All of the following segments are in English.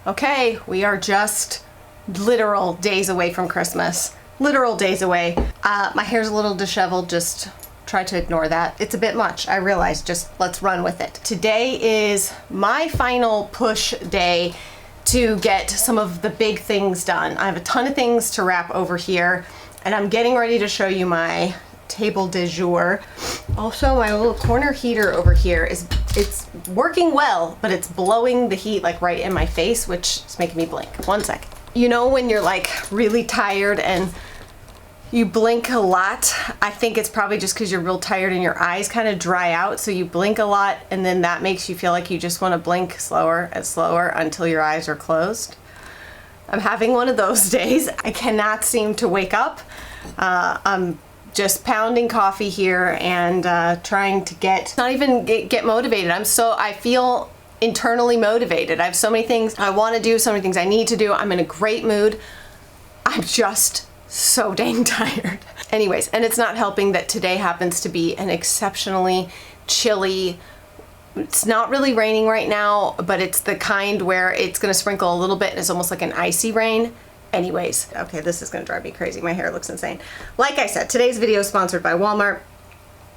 Okay, we are just literal days away from Christmas. Literal days away. My hair's a little disheveled, just try to ignore that. It's a bit much, I realize, just let's run with it. Today is my final push day to get some of the big things done. I have a ton of things to wrap over here, and I'm getting ready to show you my table du jour. Also, my little corner heater over here it's working well, but it's blowing the heat like right in my face, which is making me blink. One second. You know when you're like really tired and you blink a lot? I think it's probably just because you're real tired and your eyes kind of dry out, so you blink a lot, and then that makes you feel like you just want to blink slower and slower until your eyes are closed. I'm having one of those days. I cannot seem to wake up. I'm just pounding coffee here and trying to get motivated. I feel internally motivated. I have so many things I want to do, so many things I need to do. I'm in a great mood. I'm just so dang tired. Anyways, and it's not helping that today happens to be an exceptionally chilly, it's not really raining right now, but it's the kind where it's gonna sprinkle a little bit and it's almost like an icy rain. Anyways, okay, this is gonna drive me crazy. My hair looks insane. Like I said, today's video is sponsored by Walmart.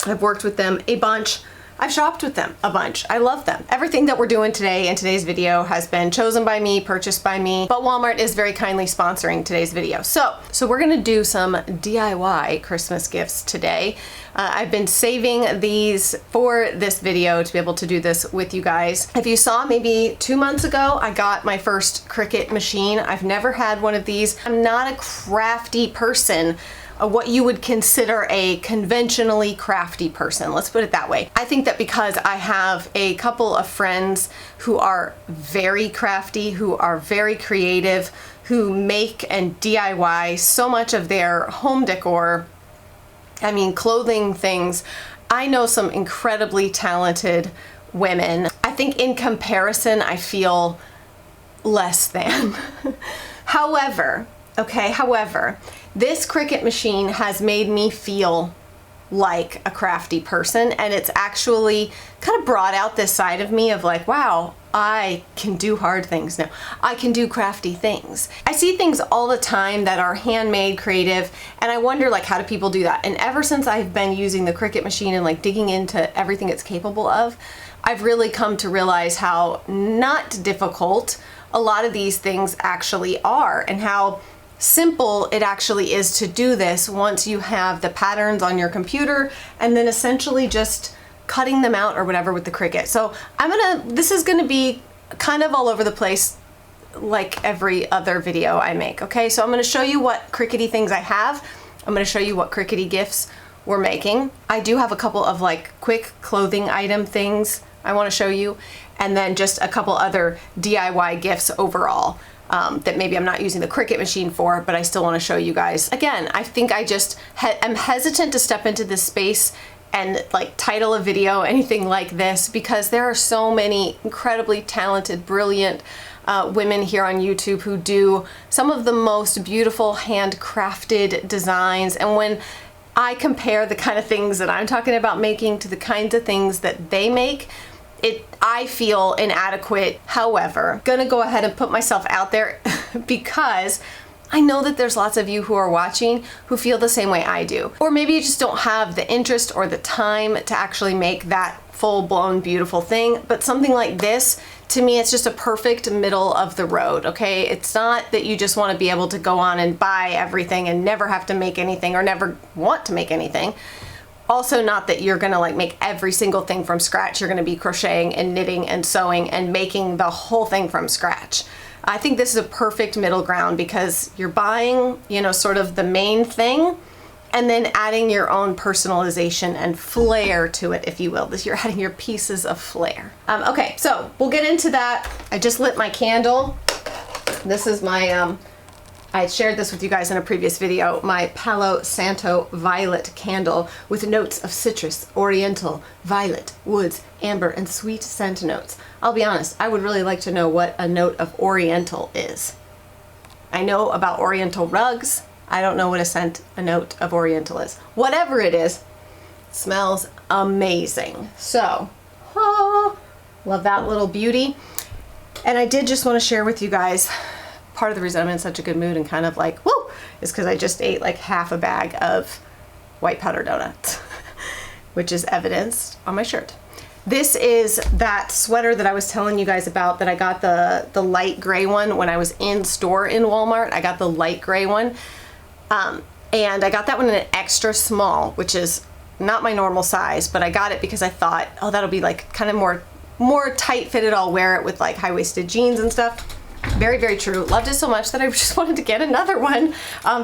I've worked with them a bunch. I've shopped with them a bunch. I love them. Everything that we're doing today in today's video has been chosen by me, purchased by me, but Walmart is very kindly sponsoring today's video. So we're gonna do some DIY Christmas gifts today. I've been saving these for this video to be able to do this with you guys. If you saw maybe 2 months ago, I got my first Cricut machine. I've never had one of these. I'm not a crafty person, what you would consider a conventionally crafty person. Let's put it that way. I think that because I have a couple of friends who are very crafty, who are very creative, who make and DIY so much of their home decor, I mean clothing things. I know some incredibly talented women. I think in comparison, I feel less than. However, this Cricut machine has made me feel like a crafty person, and it's actually kind of brought out this side of me of like, wow, I can do hard things now. I can do crafty things. I see things all the time that are handmade, creative, and I wonder like, how do people do that? And ever since I've been using the Cricut machine and like digging into everything it's capable of, I've really come to realize how not difficult a lot of these things actually are, and how simple it actually is to do this once you have the patterns on your computer and then essentially just cutting them out or whatever with the Cricut. So this is gonna be kind of all over the place like every other video I make, okay? So I'm gonna show you what Cricut-y things I have. I'm gonna show you what Cricut-y gifts we're making. I do have a couple of like quick clothing item things I wanna show you, and then just a couple other DIY gifts overall. That maybe I'm not using the Cricut machine for, but I still want to show you guys. Again, I think I just am hesitant to step into this space and like title a video anything like this, because there are so many incredibly talented, brilliant women here on YouTube who do some of the most beautiful handcrafted designs. And when I compare the kind of things that I'm talking about making to the kinds of things that they make, I feel inadequate. However, gonna go ahead and put myself out there because I know that there's lots of you who are watching who feel the same way I do. Or maybe you just don't have the interest or the time to actually make that full-blown beautiful thing, but something like this, to me, it's just a perfect middle of the road, okay? It's not that you just want to be able to go on and buy everything and never have to make anything or never want to make anything. Also, not that you're gonna like make every single thing from scratch. You're gonna be crocheting and knitting and sewing and making the whole thing from scratch. I think this is a perfect middle ground because you're buying, you know, sort of the main thing and then adding your own personalization and flair to it, if you will. You're adding your pieces of flair. Okay, so we'll get into that. I just lit my candle. This is my, I shared this with you guys in a previous video, my Palo Santo Violet candle with notes of citrus, oriental, violet, woods, amber, and sweet scent notes. I'll be honest, I would really like to know what a note of oriental is. I know about oriental rugs. I don't know what a note of oriental is. Whatever it is, smells amazing. So, love that little beauty. And I did just want to share with you guys, part of the reason I'm in such a good mood and kind of like, woo, is because I just ate like half a bag of white powder donuts, which is evidenced on my shirt. This is that sweater that I was telling you guys about, that I got the light gray one when I was in store in Walmart. I got the light gray one. And I got that one in an extra small, which is not my normal size, but I got it because I thought, oh, that'll be like kind of more tight fitted. I'll wear it with like high-waisted jeans and stuff. Very, very true. Loved it so much that I just wanted to get another one.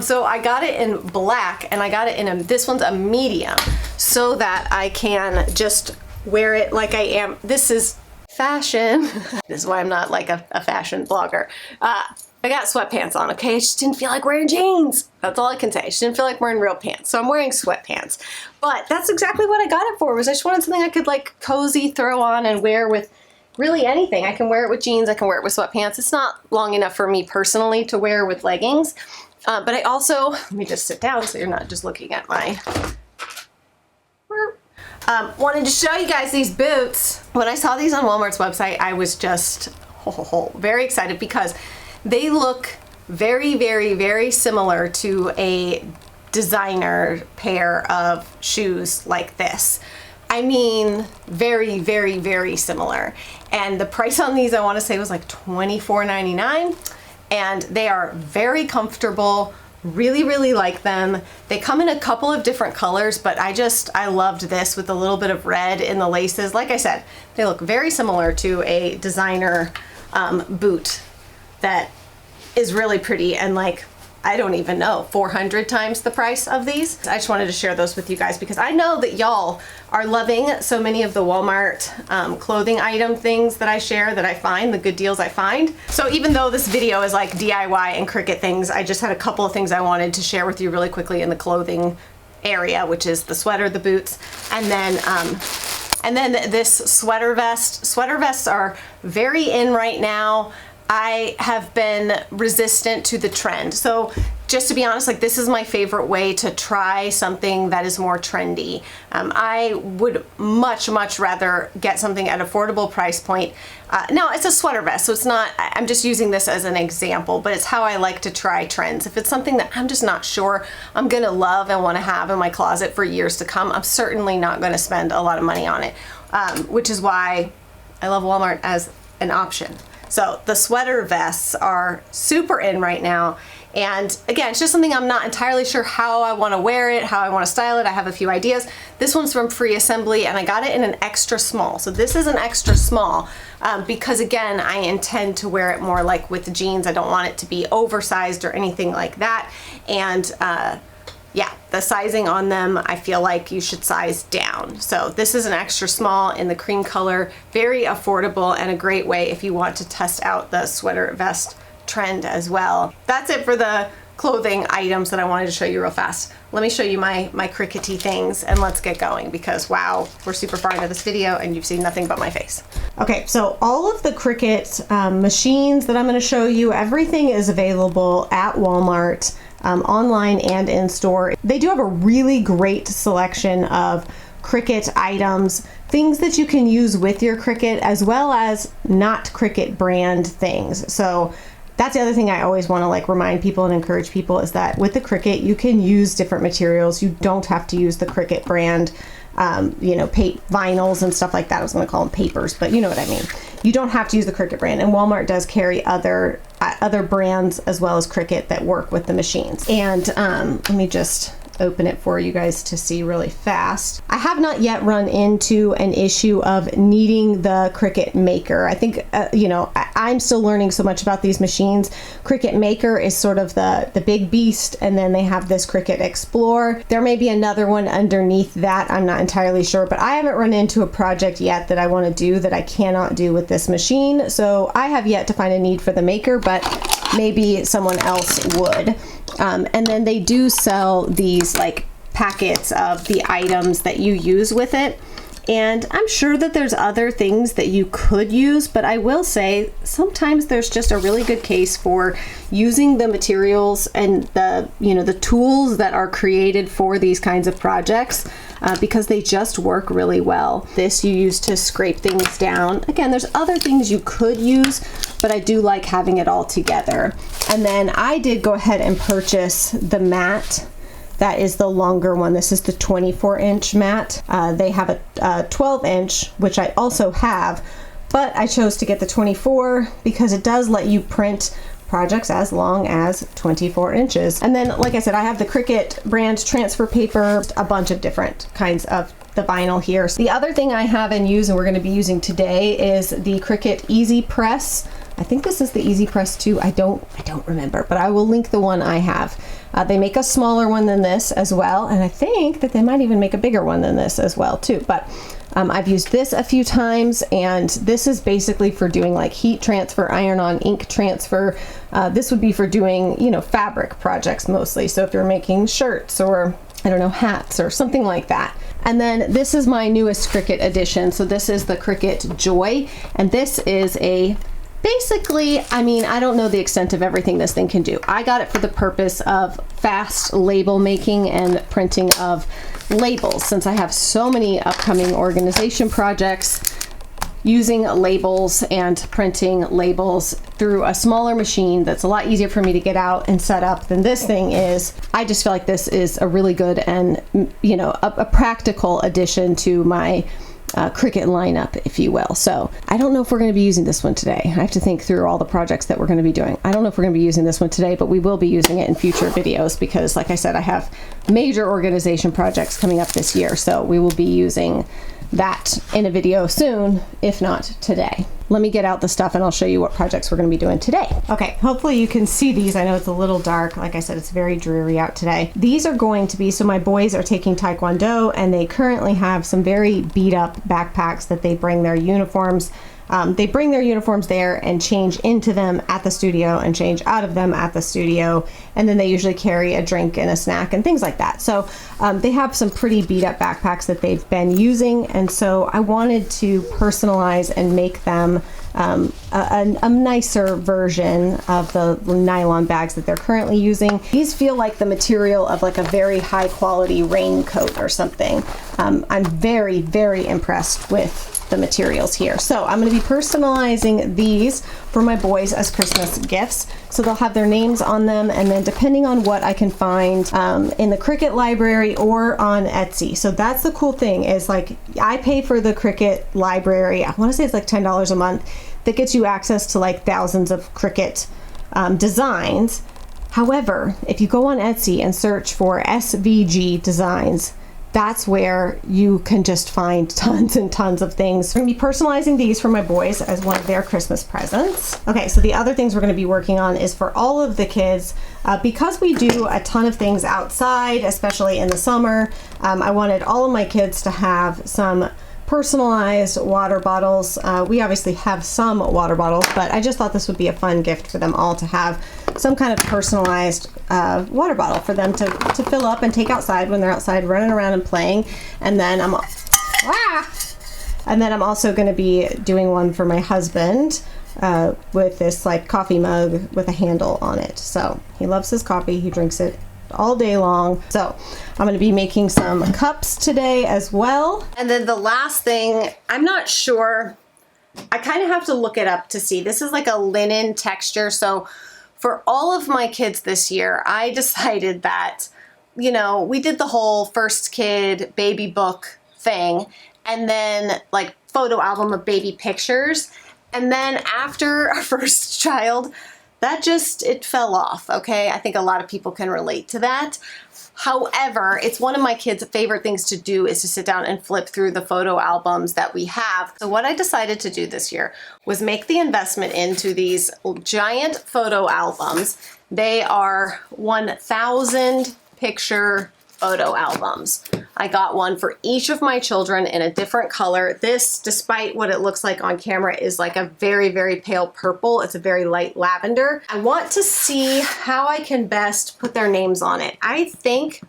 So I got it in black, and I got it in this one's a medium, so that I can just wear it like I am. This is fashion. This is why I'm not like a fashion blogger. I got sweatpants on, okay? I just didn't feel like wearing jeans. That's all I can say. I just didn't feel like wearing real pants. So I'm wearing sweatpants. But that's exactly what I got it for, was I just wanted something I could like cozy throw on and wear with really anything. I can wear it with jeans, I can wear it with sweatpants. It's not long enough for me personally to wear with leggings. But I also, let me just sit down so you're not just looking at my... wanted to show you guys these boots. When I saw these on Walmart's website, I was just very excited because they look very, very, very similar to a designer pair of shoes like this. I mean, very, very, very similar. And the price on these, I want to say, was like $24.99. And they are very comfortable. Really, really like them. They come in a couple of different colors, but I loved this with a little bit of red in the laces. Like I said, they look very similar to a designer boot that is really pretty, and like, I don't even know, 400 times the price of these. I just wanted to share those with you guys because I know that y'all are loving so many of the Walmart clothing item things that I share, that I find, the good deals I find. So even though this video is like DIY and Cricut things, I just had a couple of things I wanted to share with you really quickly in the clothing area, which is the sweater, the boots, and then this sweater vest. Sweater vests are very in right now. I have been resistant to the trend. So just to be honest, like, this is my favorite way to try something that is more trendy. I would much, much rather get something at an affordable price point. Now, it's a sweater vest, so it's not, I'm just using this as an example, but it's how I like to try trends. If it's something that I'm just not sure I'm gonna love and wanna have in my closet for years to come, I'm certainly not gonna spend a lot of money on it, which is why I love Walmart as an option. So the sweater vests are super in right now. And again, it's just something I'm not entirely sure how I want to wear it, how I want to style it. I have a few ideas. This one's from Free Assembly, and I got it in an extra small. So this is an extra small because again, I intend to wear it more like with jeans. I don't want it to be oversized or anything like that. And yeah, the sizing on them, I feel like you should size down. So this is an extra small in the cream color, very affordable and a great way if you want to test out the sweater vest trend as well. That's it for the clothing items that I wanted to show you real fast. Let me show you my Cricut-y things and let's get going because wow, we're super far into this video and you've seen nothing but my face. Okay, so all of the Cricut machines that I'm going to show you, everything is available at Walmart. Online and in store. They do have a really great selection of Cricut items, things that you can use with your Cricut as well as not Cricut brand things. So that's the other thing I always want to like remind people and encourage people is that with the Cricut you can use different materials. You don't have to use the Cricut brand, you know, vinyls and stuff like that. I was going to call them papers, but you know what I mean. You don't have to use the Cricut brand, and Walmart does carry other brands as well as Cricut that work with the machines. And let me just open it for you guys to see really fast. I have not yet run into an issue of needing the Cricut Maker. I think, you know, I'm still learning so much about these machines. Cricut Maker is sort of the big beast, and then they have this Cricut Explore. There may be another one underneath that. I'm not entirely sure, but I haven't run into a project yet that I want to do that I cannot do with this machine. So I have yet to find a need for the Maker, but maybe someone else would. And then they do sell these like packets of the items that you use with it. And I'm sure that there's other things that you could use, but I will say sometimes there's just a really good case for using the materials and the, you know, the tools that are created for these kinds of projects. because they just work really well. This you use to scrape things down. Again, there's other things you could use, but I do like having it all together. And then I did go ahead and purchase the mat. That is the longer one. This is the 24-inch mat. They have a 12-inch, which I also have, but I chose to get the 24 because it does let you print projects as long as 24 inches. And then, like I said, I have the Cricut brand transfer paper, a bunch of different kinds of the vinyl here. So the other thing I have and use and we're going to be using today is the Cricut Easy Press. I think this is the Easy Press 2. I don't remember, but I will link the one I have. They make a smaller one than this as well, and I think that they might even make a bigger one than this as well too. But I've used this a few times, and this is basically for doing like heat transfer, iron-on ink transfer. This would be for doing, you know, fabric projects mostly. So if you're making shirts or, I don't know, hats or something like that. And then this is my newest Cricut edition. So this is the Cricut Joy, and this is a basically, I mean, I don't know the extent of everything this thing can do. I got it for the purpose of fast label making and printing of labels, since I have so many upcoming organization projects, using labels and printing labels through a smaller machine that's a lot easier for me to get out and set up than this thing is. I just feel like this is a really good and, you know, a practical addition to my Cricut lineup, if you will. So I don't know if we're going to be using this one today. I have to think through all the projects that we're going to be doing. I don't know if we're going to be using this one today, but we will be using it in future videos because, like I said, I have major organization projects coming up this year. So we will be using that in a video soon, if not today. Let me get out the stuff and I'll show you what projects we're going to be doing today. Okay, hopefully you can see these. I know it's a little dark. Like I said, it's very dreary out today. These are going to be, so my boys are taking Taekwondo and they currently have some very beat up backpacks that they bring their uniforms. They bring their uniforms there and change into them at the studio and change out of them at the studio. And then they usually carry a drink and a snack and things like that. So they have some pretty beat up backpacks that they've been using. And so I wanted to personalize and make them a nicer version of the nylon bags that they're currently using. These feel like the material of like a very high quality raincoat or something. I'm very, very impressed with the materials here. So I'm going to be personalizing these for my boys as Christmas gifts. So they'll have their names on them, and then depending on what I can find in the Cricut library or on Etsy. So that's the cool thing is, like, I pay for the Cricut library. I want to say it's like $10 a month. That gets you access to like thousands of Cricut designs. However, if you go on Etsy and search for SVG designs, that's where you can just find tons and tons of things. I'm going to be personalizing these for my boys as one of their Christmas presents. Okay, so the other things we're going to be working on is for all of the kids. Because we do a ton of things outside, especially in the summer, I wanted all of my kids to have some personalized water bottles. We obviously have some water bottles, but I just thought this would be a fun gift for them all to have some kind of personalized water bottle for them to fill up and take outside when they're outside running around and playing. And then I'm also going to be doing one for my husband with this like coffee mug with a handle on it. So he loves his coffee. He drinks it all day long. So I'm going to be making some cups today as well. And then the last thing, I'm not sure, I kind of have to look it up to see. This is like a linen texture. So for all of my kids this year, I decided that, you know, we did the whole first kid baby book thing and then like photo album of baby pictures. And then after our first child, that just, it fell off, okay? I think a lot of people can relate to that. However, it's one of my kids' favorite things to do is to sit down and flip through the photo albums that we have. So what I decided to do this year was make the investment into these giant photo albums. They are 1,000 picture photo albums. I got one for each of my children in a different color. This, despite what it looks like on camera, is like a very, very pale purple. It's a very light lavender. I want to see how I can best put their names on it. I think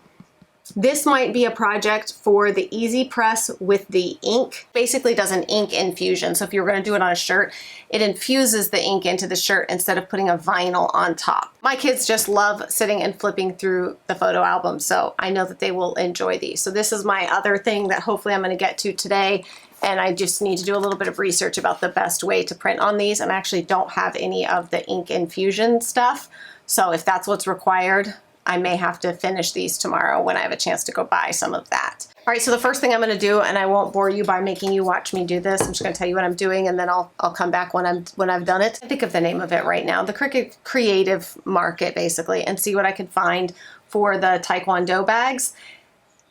This might be a project for the Easy Press with the ink. Basically does an ink infusion. So if you were gonna do it on a shirt, it infuses the ink into the shirt instead of putting a vinyl on top. My kids just love sitting and flipping through the photo album, so I know that they will enjoy these. So this is my other thing that hopefully I'm gonna get to today, and I just need to do a little bit of research about the best way to print on these. And I actually don't have any of the ink infusion stuff, so if that's what's required, I may have to finish these tomorrow when I have a chance to go buy some of that. All right, so the first thing I'm gonna do, and I won't bore you by making you watch me do this, I'm just gonna tell you what I'm doing, and then I'll come back when I've done it. I think of the name of it right now, the Cricut Creative Market, basically, and see what I can find for the Taekwondo bags.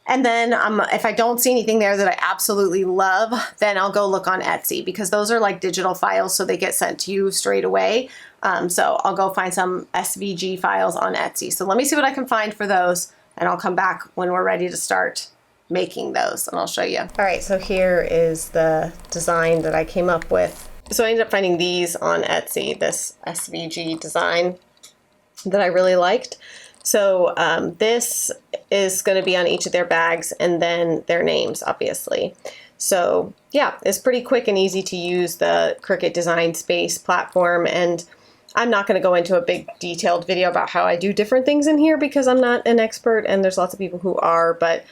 And then if I don't see anything there that I absolutely love, then I'll go look on Etsy, because those are like digital files, so they get sent to you straight away. So I'll go find some SVG files on Etsy. So let me see what I can find for those, and I'll come back when we're ready to start making those, and I'll show you. All right, so here is the design that I came up with. So I ended up finding these on Etsy, this SVG design that I really liked. So this is going to be on each of their bags, and then their names, obviously. So yeah, it's pretty quick and easy to use, the Cricut Design Space platform. And I'm not going to go into a big detailed video about how I do different things in here, because I'm not an expert, and there's lots of people who are, but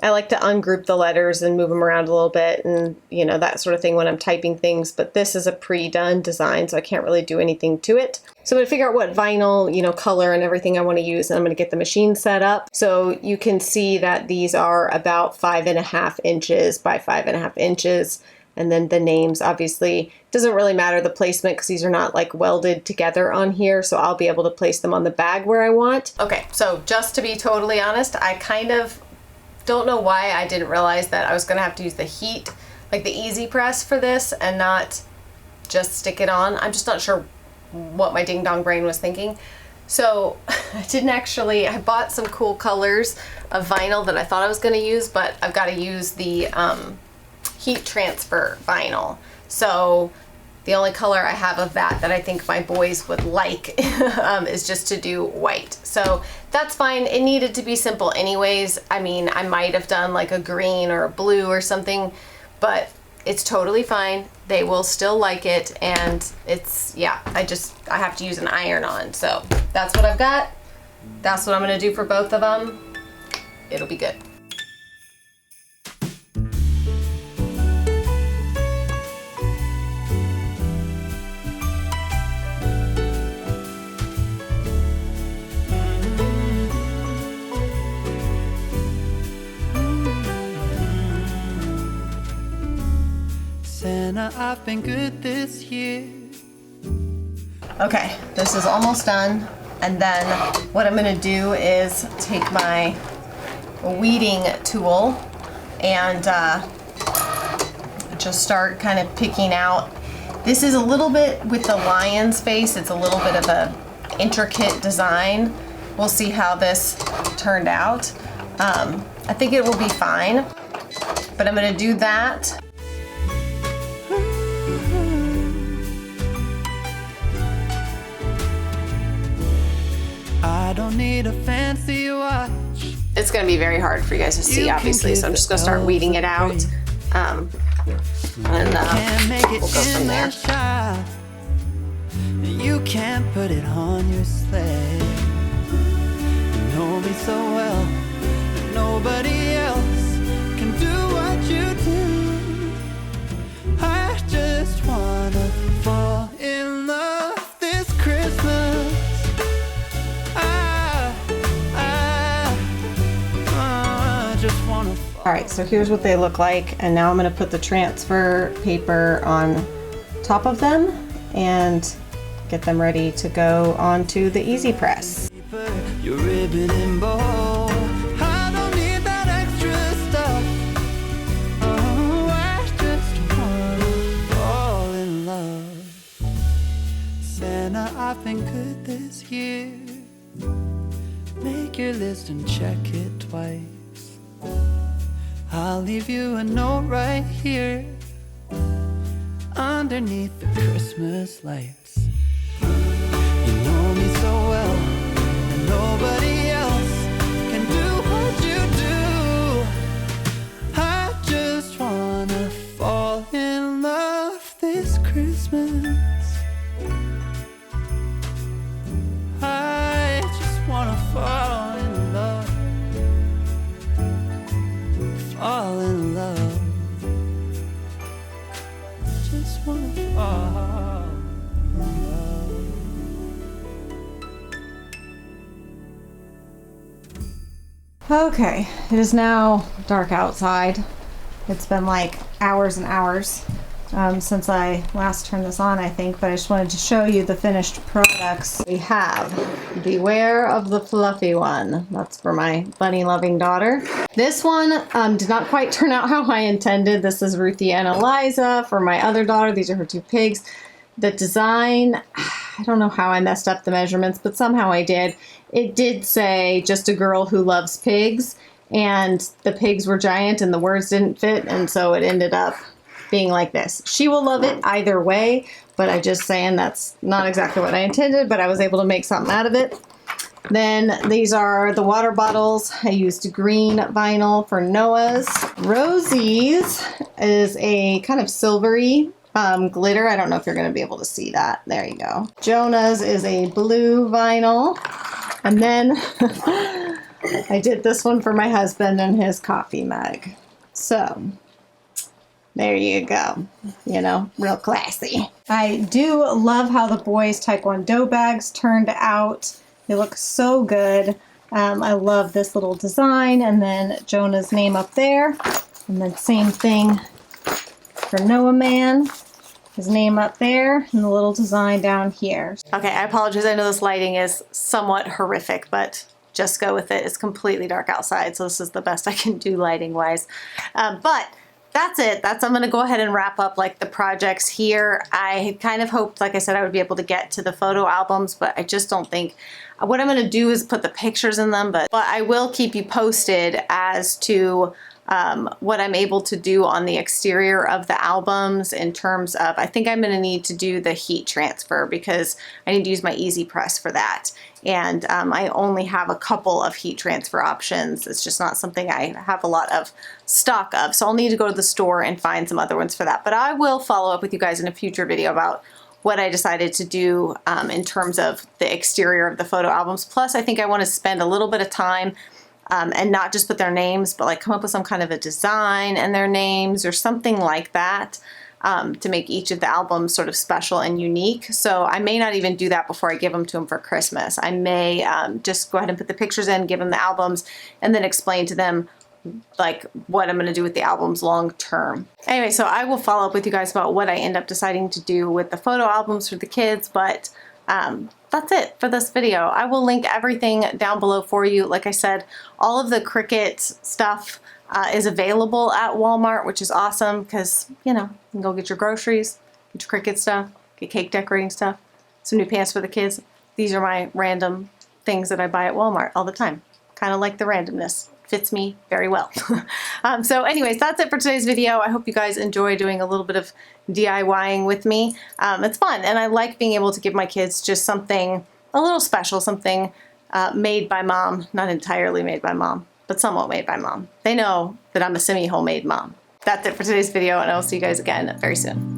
I like to ungroup the letters and move them around a little bit, and you know, that sort of thing when I'm typing things. But this is a pre-done design, so I can't really do anything to it. So I'm gonna figure out what vinyl, you know, color and everything I want to use, and I'm gonna get the machine set up. So you can see that these are about 5.5 inches by 5.5 inches. And then the names, obviously, doesn't really matter the placement, because these are not like welded together on here, so I'll be able to place them on the bag where I want. Okay, so just to be totally honest, I kind of don't know why I didn't realize that I was gonna have to use the heat, like the Easy Press for this, and not just stick it on. I'm just not sure what my ding dong brain was thinking. So I bought some cool colors of vinyl that I thought I was gonna use, but I've gotta use the heat transfer vinyl. So the only color I have of that I think my boys would like is just to do white. So that's fine. It needed to be simple anyways. I mean, I might have done like a green or a blue or something, but it's totally fine. They will still like it, and it's, yeah, I have to use an iron on. So that's what I've got. That's what I'm gonna do for both of them. It'll be good. Santa, I've been good this year. Okay, this is almost done. And then what I'm gonna do is take my weeding tool and just start kind of picking out. This is a little bit, with the lion's face, it's a little bit of a intricate design. We'll see how this turned out. I think it will be fine, but I'm gonna do that. I don't need a fancy watch. It's gonna be very hard for you guys to see, obviously, so I'm just gonna start weeding it out. And we'll go from there. You can't put it on your sleigh. You know me so well that nobody else can do what you do. I just wanna fall in love this Christmas. All right, so here's what they look like, and now I'm gonna put the transfer paper on top of them and get them ready to go onto the Easy Press. Your ribbon and bow. I don't need that extra stuff. Oh, I just wanna fall in love. Santa, I've been good this year. Make your list and check it twice. I'll leave you a note right here underneath the Christmas lights. You know me so well, and nobody else can do what you do. Okay, it is now dark outside. It's been like hours and hours since I last turned this on, I think, but I just wanted to show you the finished products. We have Beware of the Fluffy One. That's for my bunny loving daughter. This one did not quite turn out how I intended. This is Ruthie and Eliza for my other daughter. These are her two pigs. The design, I don't know how I messed up the measurements, but somehow I did. It did say just a girl who loves pigs, and the pigs were giant and the words didn't fit, and so it ended up being like this. She will love it either way, but I'm just saying that's not exactly what I intended, but I was able to make something out of it. Then these are the water bottles. I used green vinyl for Noah's. Rosie's is a kind of silvery glitter. I don't know if you're going to be able to see that. There you go. Jonah's is a blue vinyl. And then I did this one for my husband and his coffee mug. So there you go. You know, real classy. I do love how the boys' Taekwondo bags turned out. They look so good. I love this little design, and then Jonah's name up there. And then same thing for Noah Man. His name up there and the little design down here. Okay, I apologize. I know this lighting is somewhat horrific, but just go with it. It's completely dark outside, so this is the best I can do lighting wise. But that's it. I'm going to go ahead and wrap up like the projects here. I had kind of hoped, like I said, I would be able to get to the photo albums, but I just don't think. What I'm going to do is put the pictures in them, but I will keep you posted as to what I'm able to do on the exterior of the albums in terms of, I think I'm going to need to do the heat transfer because I need to use my Easy Press for that. And I only have a couple of heat transfer options. It's just not something I have a lot of stock of. So I'll need to go to the store and find some other ones for that. But I will follow up with you guys in a future video about what I decided to do in terms of the exterior of the photo albums. Plus, I think I want to spend a little bit of time and not just put their names, but like come up with some kind of a design and their names or something like that to make each of the albums sort of special and unique. So I may not even do that before I give them to them for Christmas. I may just go ahead and put the pictures in, give them the albums, and then explain to them like what I'm going to do with the albums long term. Anyway, so I will follow up with you guys about what I end up deciding to do with the photo albums for the kids, but that's it for this video. I will link everything down below for you. Like I said, all of the Cricut stuff is available at Walmart, which is awesome because, you know, you can go get your groceries, get your Cricut stuff, get cake decorating stuff, some new pants for the kids. These are my random things that I buy at Walmart all the time. Kind of like the randomness. Fits me very well. So anyways, that's it for today's video. I hope you guys enjoy doing a little bit of DIYing with me. It's fun, and I like being able to give my kids just something a little special, something made by mom, not entirely made by mom, but somewhat made by mom. They know that I'm a semi-homemade mom. That's it for today's video, and I will see you guys again very soon.